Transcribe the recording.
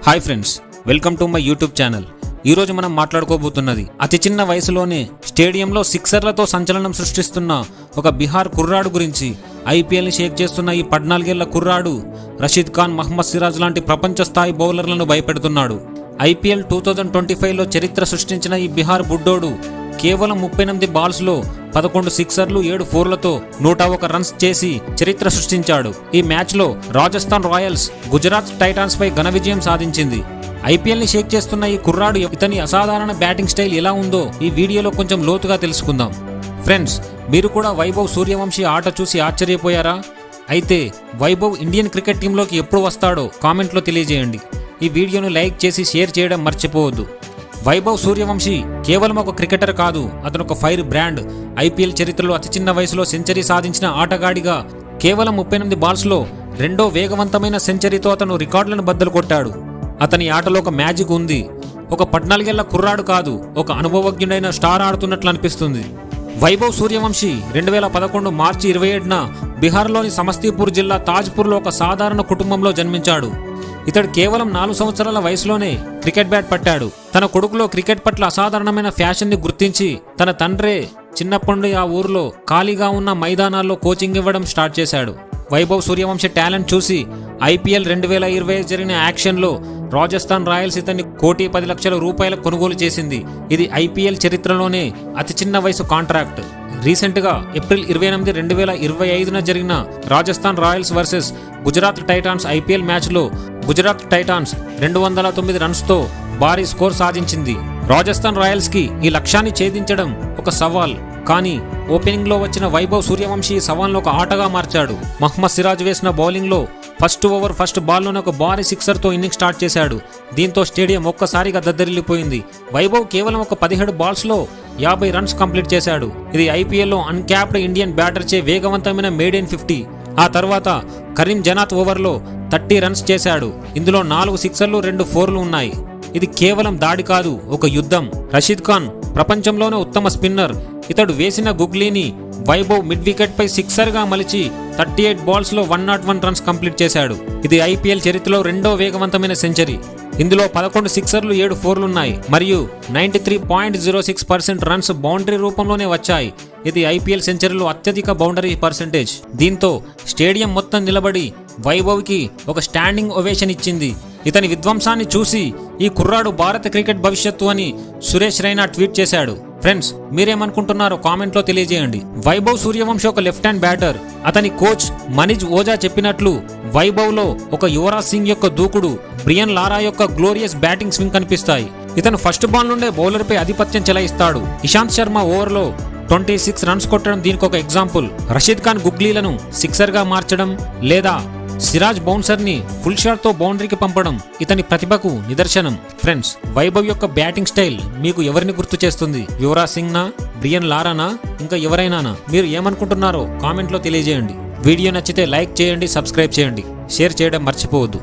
Hi friends, welcome to my YouTube channel. ఈరోజు మనం మాట్లాడుకోబోతున్నది అతి చిన్న వయసులోనే స్టేడియంలో సిక్సర్లతో సంచలనం సృష్టిస్తున్న ఒక బిహార్ కుర్రాడు గురించి. ఐపీఎల్ని షేక్ చేస్తున్న ఈ 14 ఏళ్ల కుర్రాడు రషీద్ ఖాన్, మహమ్మద్ సిరాజ్ లాంటి ప్రపంచ స్థాయి బౌలర్లను భయపెడుతున్నాడు. ఐపీఎల్ 2025లో చరిత్ర సృష్టించిన ఈ బిహార్ బుడ్డోడు కేవలం 38 బాల్స్లో 11 సిక్సర్లు 7 ఫోర్లతో 101 రన్స్ చేసి చరిత్ర సృష్టించాడు. ఈ మ్యాచ్లో రాజస్థాన్ రాయల్స్ గుజరాత్ టైటాన్స్ పై ఘన విజయం సాధించింది. ఐపీఎల్ని షేక్ చేస్తున్న ఈ కుర్రాడు ఇతని అసాధారణ బ్యాటింగ్ స్టైల్ ఎలా ఉందో ఈ వీడియోలో కొంచెం లోతుగా తెలుసుకుందాం. ఫ్రెండ్స్, మీరు కూడా వైభవ్ సూర్యవంశీ ఆట చూసి ఆశ్చర్యపోయారా? అయితే వైభవ్ ఇండియన్ క్రికెట్ టీంలోకి ఎప్పుడు వస్తాడో కామెంట్లో తెలియజేయండి. ఈ వీడియోను లైక్ చేసి షేర్ చేయడం మర్చిపోవద్దు. వైభవ్ సూర్యవంశీ కేవలం ఒక క్రికెటర్ కాదు, అతను ఒక ఫైర్ బ్రాండ్. ఐపీఎల్ చరిత్రలో అతి చిన్న వయసులో సెంచరీ సాధించిన ఆటగాడిగా కేవలం 38 బాల్స్లో రెండో వేగవంతమైన సెంచరీతో అతను రికార్డులను బద్దలు కొట్టాడు. అతని ఆటలో ఒక మ్యాజిక్ ఉంది. ఒక 14 ఏళ్ల కుర్రాడు కాదు, ఒక అనుభవజ్ఞుడైన స్టార్ ఆడుతున్నట్లు అనిపిస్తుంది. వైభవ్ సూర్యవంశీ 2011 మార్చి 27న బీహార్లోని సమస్తీపూర్ జిల్లా తాజ్పూర్లో ఒక సాధారణ కుటుంబంలో జన్మించాడు. ఇతడు కేవలం 4 సంవత్సరాల వయసులోనే క్రికెట్ బ్యాట్ పట్టాడు. తన కొడుకులో క్రికెట్ పట్ల అసాధారణమైన ఫ్యాషన్ని గుర్తించి తన తండ్రే చిన్నప్పటి నుండి ఆ ఊరిలో ఖాళీగా ఉన్న మైదానాల్లో కోచింగ్ ఇవ్వడం స్టార్ట్ చేశాడు. వైభవ్ సూర్యవంశీ టాలెంట్ చూసి ఐపీఎల్ 2020 జరిగిన యాక్షన్లో రాజస్థాన్ రాయల్స్ ఇతన్ని ₹1,10,00,000 కొనుగోలు చేసింది. ఇది ఐపీఎల్ చరిత్రలోనే అతి చిన్న వయసు కాంట్రాక్ట్. రీసెంట్గా ఏప్రిల్ 28, 2025న జరిగిన Rajasthan Royals versus Gujarat Titans IPL మ్యాచ్లో గుజరాత్ టైటాన్స్ 209 రన్స్తో భారీ స్కోర్ సాధించింది. రాజస్థాన్ రాయల్స్కి ఈ లక్ష్యాన్ని ఛేదించడం ఒక సవాల్. కానీ ఓపెనింగ్లో వచ్చిన వైభవ్ సూర్యవంశీ సవాల్ను ఒక ఆటగా మార్చాడు. మహమ్మద్ సిరాజ్ వేసిన బౌలింగ్లో ఫస్ట్ ఓవర్ ఫస్ట్ బాల్లోనే ఒక భారీ సిక్సర్తో ఇన్నింగ్స్ స్టార్ట్ చేశాడు. దీంతో స్టేడియం ఒక్కసారిగా దద్దరిల్లిపోయింది. వైభవ్ కేవలం ఒక 17 బాల్స్లో 50 రన్స్ కంప్లీట్ చేశాడు. ఇది ఐపీఎల్లో అన్క్యాప్డ్ ఇండియన్ బ్యాటర్చే వేగవంతమైన మేడెన్ 50. ఆ తర్వాత కరీం జనాత్ ఓవర్లో 30 రన్స్ చేశాడు. ఇందులో 4 సిక్సర్లు 2 ఫోర్లు ఉన్నాయి. ఇది కేవలం దాడి కాదు, ఒక యుద్ధం. రషీద్ ఖాన్ ప్రపంచంలోనే ఉత్తమ స్పిన్నర్. ఇతడు వేసిన గుగ్లీని వైభవ్ మిడ్ వికెట్ పై సిక్సర్గా మలిచి 38 బాల్స్లో 101 రన్స్ కంప్లీట్ చేశాడు. ఇది ఐపీఎల్ చరిత్రలో రెండో వేగవంతమైన సెంచరీ. ఇందులో 11 సిక్సర్లు 7 ఫోర్లున్నాయి మరియు 93.06% రన్స్ బౌండరీ రూపంలోనే వచ్చాయి. ఇది ఐపీఎల్ సెంచరీలో అత్యధిక బౌండరీ పర్సెంటేజ్. దీంతో స్టేడియం మొత్తం నిలబడి వైభవ్కి ఒక స్టాండింగ్ ఓవేషన్ ఇచ్చింది. ఇతని విధ్వంసాన్ని చూసి ఈ కుర్రాడు భారత క్రికెట్ భవిష్యత్తు అని సురేష్ రైనా ట్వీట్ చేశాడు. ఫ్రెండ్స్, మీరేమనుకుంటున్నారో కామెంట్లో తెలియజేయండి. వైభవ్ సూర్యవంశీ ఒక లెఫ్ట్ హ్యాండ్ బ్యాటర్. అతని కోచ్ మనీజ్ ఓజా చెప్పినట్లు వైభవ్లో ఒక యువరాజ్ సింగ్ యొక్క దూకుడు, బ్రియన్ లారా యొక్క గ్లోరియస్ బ్యాటింగ్ స్వింగ్ కనిపిస్తాయి. ఇతను ఫస్ట్ బాల్ నుండే బౌలర్పై ఆధిపత్యం చెలాయిస్తాడు. ఇషాంత్ శర్మ ఓవర్లో 26 రన్స్ కొట్టడం దీనికి ఒక ఎగ్జాంపుల్. రషీద్ ఖాన్ గుగ్లీలను సిక్సర్గా మార్చడం లేదా సిరాజ్ బౌన్సర్ని ఫుల్ షాట్తో బౌండరీకి పంపడం ఇతని ప్రతిభకు నిదర్శనం. ఫ్రెండ్స్, వైభవ్ యొక్క బ్యాటింగ్ స్టైల్ మీకు ఎవరిని గుర్తు చేస్తుంది? యువరాజ్ సింగ్నా, బ్రియన్ లారానా, ఇంకా ఎవరైనానా? మీరు ఏమనుకుంటున్నారో కామెంట్లో తెలియజేయండి. వీడియో నచ్చితే లైక్ చేయండి, సబ్స్క్రైబ్ చేయండి, షేర్ చేయడం మర్చిపోవద్దు.